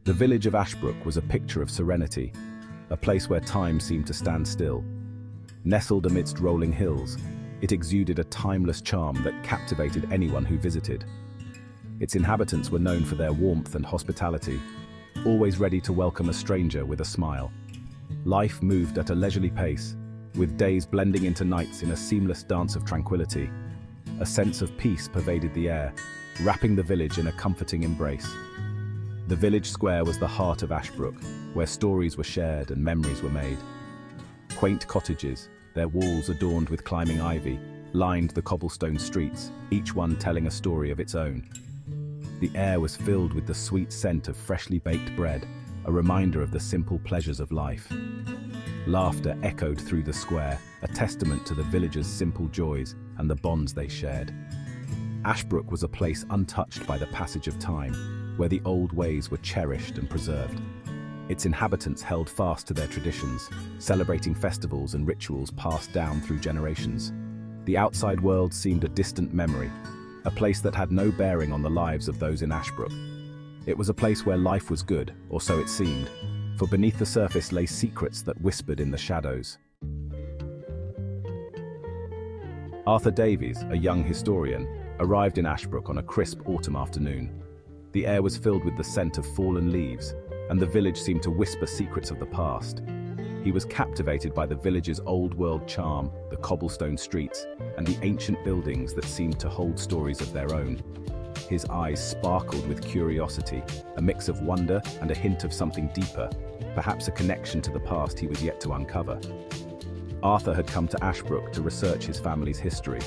The village of Ashbrook was a picture of serenity, a place where time seemed to stand still. Nestled amidst rolling hills, it exuded a timeless charm that captivated anyone who visited. Its inhabitants were known for their warmth and hospitality, always ready to welcome a stranger with a smile. Life moved at a leisurely pace, with days blending into nights in a seamless dance of tranquility. A sense of peace pervaded the air, wrapping the village in a comforting embrace. The village square was the heart of Ashbrook, where stories were shared and memories were made. Quaint cottages, their walls adorned with climbing ivy, lined the cobblestone streets, each one telling a story of its own. The air was filled with the sweet scent of freshly baked bread, a reminder of the simple pleasures of life. Laughter echoed through the square, a testament to the villagers' simple joys and the bonds they shared. Ashbrook was a place untouched by the passage of time, where the old ways were cherished and preserved. Its inhabitants held fast to their traditions, celebrating festivals and rituals passed down through generations. The outside world seemed a distant memory, a place that had no bearing on the lives of those in Ashbrook. It was a place where life was good, or so it seemed, for beneath the surface lay secrets that whispered in the shadows. Arthur Davies, a young historian, arrived in Ashbrook on a crisp autumn afternoon. The air was filled with the scent of fallen leaves, and the village seemed to whisper secrets of the past. He was captivated by the village's old-world charm, the cobblestone streets, and the ancient buildings that seemed to hold stories of their own. His eyes sparkled with curiosity, a mix of wonder and a hint of something deeper, perhaps a connection to the past he was yet to uncover. Arthur had come to Ashbrook to research his family's history,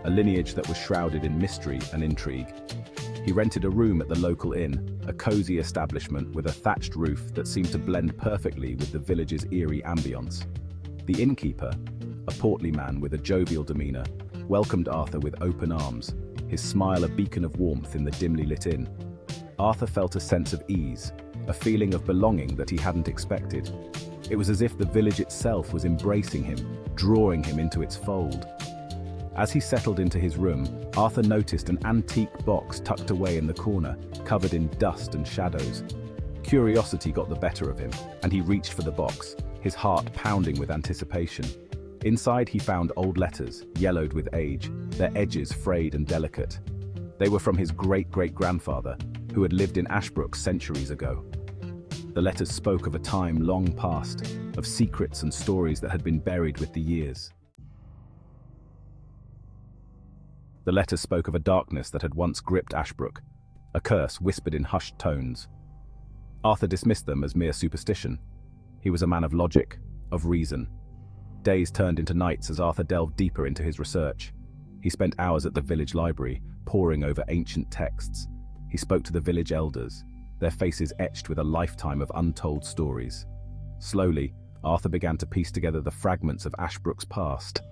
a lineage that was shrouded in mystery and intrigue. He rented a room at the local inn, a cozy establishment with a thatched roof that seemed to blend perfectly with the village's eerie ambience. The innkeeper, a portly man with a jovial demeanor, welcomed Arthur with open arms, his smile a beacon of warmth in the dimly lit inn. Arthur felt a sense of ease, a feeling of belonging that he hadn't expected. It was as if the village itself was embracing him, drawing him into its fold. As he settled into his room, Arthur noticed an antique box tucked away in the corner, covered in dust and shadows. Curiosity got the better of him, and he reached for the box, his heart pounding with anticipation. Inside he found old letters, yellowed with age, their edges frayed and delicate. They were from his great-great-grandfather, who had lived in Ashbrook centuries ago. The letters spoke of a time long past, of secrets and stories that had been buried with the years. The letters spoke of a darkness that had once gripped Ashbrook, a curse whispered in hushed tones. Arthur dismissed them as mere superstition. He was a man of logic, of reason. Days turned into nights as Arthur delved deeper into his research. He spent hours at the village library, poring over ancient texts. He spoke to the village elders, their faces etched with a lifetime of untold stories. Slowly, Arthur began to piece together the fragments of Ashbrook's past.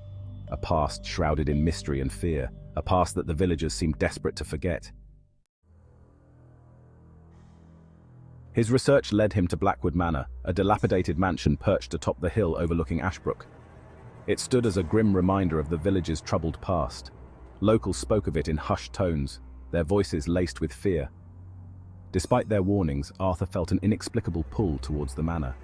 A past shrouded in mystery and fear, a past that the villagers seemed desperate to forget. His research led him to Blackwood Manor, a dilapidated mansion perched atop the hill overlooking Ashbrook. It stood as a grim reminder of the village's troubled past. Locals spoke of it in hushed tones, their voices laced with fear. Despite their warnings, Arthur felt an inexplicable pull towards the manor.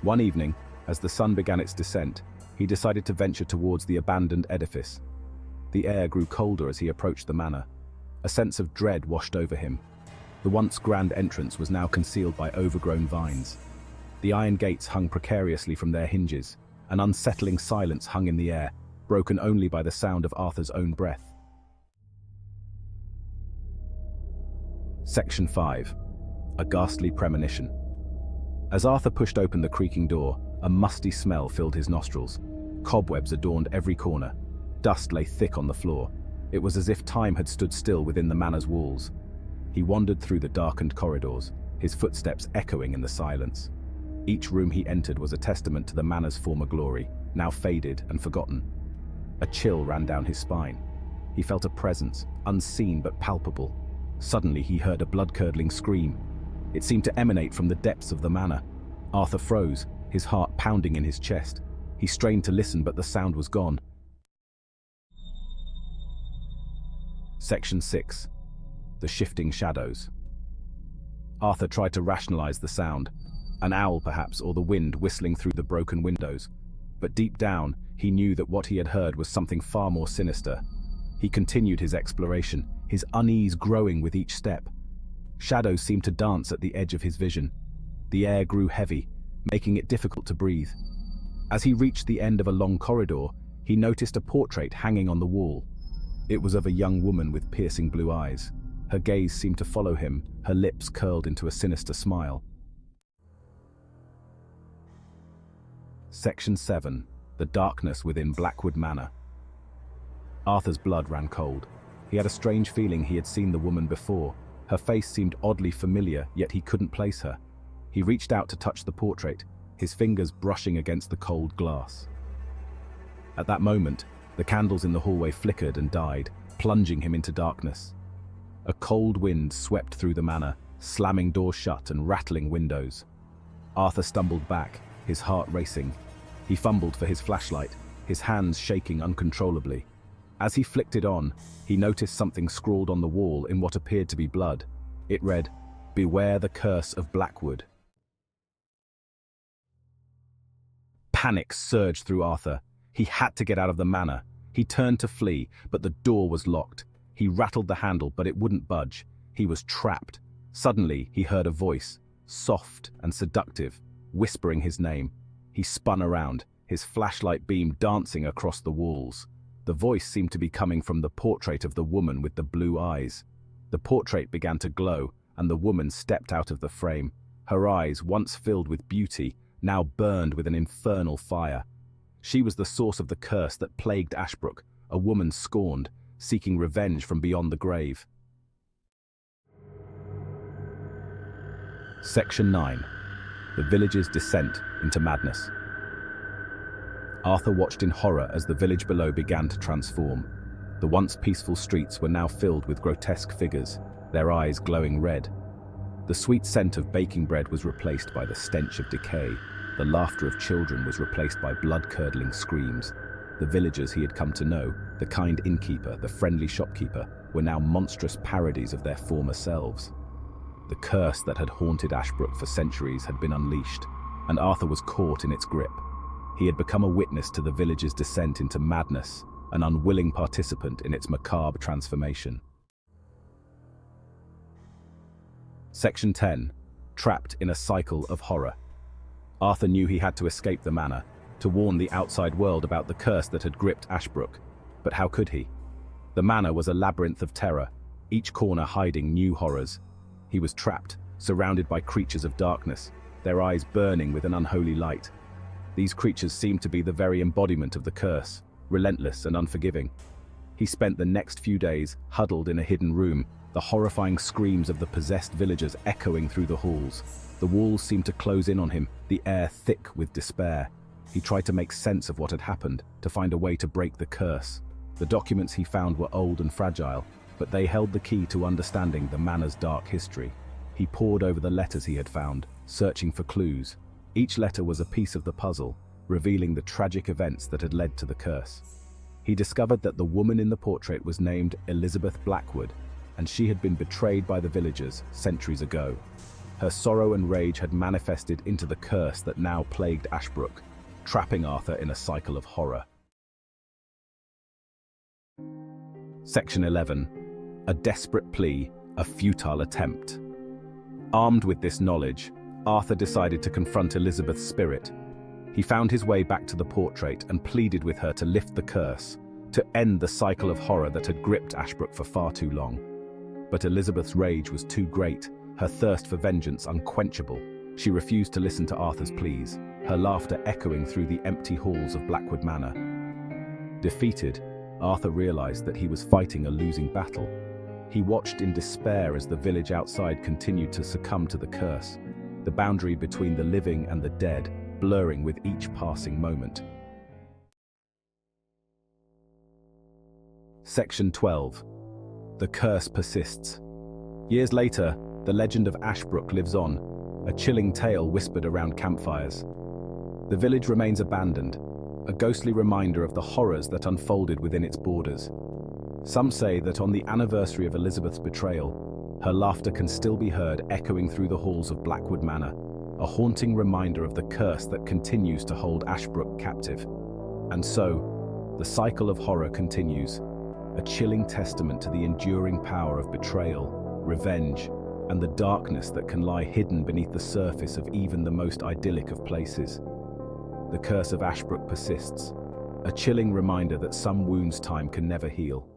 One evening, as the sun began its descent, he decided to venture towards the abandoned edifice. The air grew colder as he approached the manor. A sense of dread washed over him. The once grand entrance was now concealed by overgrown vines. The iron gates hung precariously from their hinges. An unsettling silence hung in the air, broken only by the sound of Arthur's own breath. Section 5. A ghastly premonition. As Arthur pushed open the creaking door, a musty smell filled his nostrils. Cobwebs adorned every corner. Dust lay thick on the floor. It was as if time had stood still within the manor's walls. He wandered through the darkened corridors, his footsteps echoing in the silence. Each room he entered was a testament to the manor's former glory, now faded and forgotten. A chill ran down his spine. He felt a presence, unseen but palpable. Suddenly he heard a blood-curdling scream. It seemed to emanate from the depths of the manor. Arthur froze, his heart pounding in his chest. He strained to listen, but the sound was gone. Section 6. The shifting shadows. Arthur tried to rationalize the sound. An owl perhaps, or the wind whistling through the broken windows. But deep down, he knew that what he had heard was something far more sinister. He continued his exploration, his unease growing with each step. Shadows seemed to dance at the edge of his vision. The air grew heavy, making it difficult to breathe. As he reached the end of a long corridor, he noticed a portrait hanging on the wall. It was of a young woman with piercing blue eyes. Her gaze seemed to follow him, her lips curled into a sinister smile. Section 7. The Darkness Within Blackwood Manor. Arthur's blood ran cold. He had a strange feeling he had seen the woman before. Her face seemed oddly familiar, yet he couldn't place her. He reached out to touch the portrait, his fingers brushing against the cold glass. At that moment, the candles in the hallway flickered and died, plunging him into darkness. A cold wind swept through the manor, slamming doors shut and rattling windows. Arthur stumbled back, his heart racing. He fumbled for his flashlight, his hands shaking uncontrollably. As he flicked it on, he noticed something scrawled on the wall in what appeared to be blood. It read, "Beware the curse of Blackwood." Panic surged through Arthur. He had to get out of the manor. He turned to flee, but the door was locked. He rattled the handle, but it wouldn't budge. He was trapped. Suddenly, he heard a voice, soft and seductive, whispering his name. He spun around, his flashlight beam dancing across the walls. The voice seemed to be coming from the portrait of the woman with the blue eyes. The portrait began to glow, and the woman stepped out of the frame. Her eyes, once filled with beauty, now burned with an infernal fire. She was the source of the curse that plagued Ashbrook, a woman scorned, seeking revenge from beyond the grave. Section 9. The village's descent into madness. Arthur watched in horror as the village below began to transform. The once peaceful streets were now filled with grotesque figures, their eyes glowing red. The sweet scent of baking bread was replaced by the stench of decay. The laughter of children was replaced by blood-curdling screams. The villagers he had come to know, the kind innkeeper, the friendly shopkeeper, were now monstrous parodies of their former selves. The curse that had haunted Ashbrook for centuries had been unleashed, and Arthur was caught in its grip. He had become a witness to the village's descent into madness, an unwilling participant in its macabre transformation. Section 10. Trapped in a cycle of horror. Arthur knew he had to escape the manor, to warn the outside world about the curse that had gripped Ashbrook. But how could he? The manor was a labyrinth of terror, each corner hiding new horrors. He was trapped, surrounded by creatures of darkness, their eyes burning with an unholy light. These creatures seemed to be the very embodiment of the curse, relentless and unforgiving. He spent the next few days huddled in a hidden room, the horrifying screams of the possessed villagers echoing through the halls. The walls seemed to close in on him, the air thick with despair. He tried to make sense of what had happened, to find a way to break the curse. The documents he found were old and fragile, but they held the key to understanding the manor's dark history. He pored over the letters he had found, searching for clues. Each letter was a piece of the puzzle, revealing the tragic events that had led to the curse. He discovered that the woman in the portrait was named Elizabeth Blackwood, and she had been betrayed by the villagers centuries ago. Her sorrow and rage had manifested into the curse that now plagued Ashbrook, trapping Arthur in a cycle of horror. Section 11. A desperate plea, a futile attempt. Armed with this knowledge, Arthur decided to confront Elizabeth's spirit. He found his way back to the portrait and pleaded with her to lift the curse, to end the cycle of horror that had gripped Ashbrook for far too long. But Elizabeth's rage was too great, her thirst for vengeance unquenchable. She refused to listen to Arthur's pleas, her laughter echoing through the empty halls of Blackwood Manor. Defeated, Arthur realized that he was fighting a losing battle. He watched in despair as the village outside continued to succumb to the curse, the boundary between the living and the dead blurring with each passing moment. Section 12. The curse persists. Years later, the legend of Ashbrook lives on, a chilling tale whispered around campfires. The village remains abandoned, a ghostly reminder of the horrors that unfolded within its borders. Some say that on the anniversary of Elizabeth's betrayal, Her laughter can still be heard echoing through the halls of Blackwood Manor, a haunting reminder of the curse that continues to hold Ashbrook captive. And so, the cycle of horror continues, a chilling testament to the enduring power of betrayal, revenge, and the darkness that can lie hidden beneath the surface of even the most idyllic of places. The curse of Ashbrook persists, a chilling reminder that some wounds time can never heal.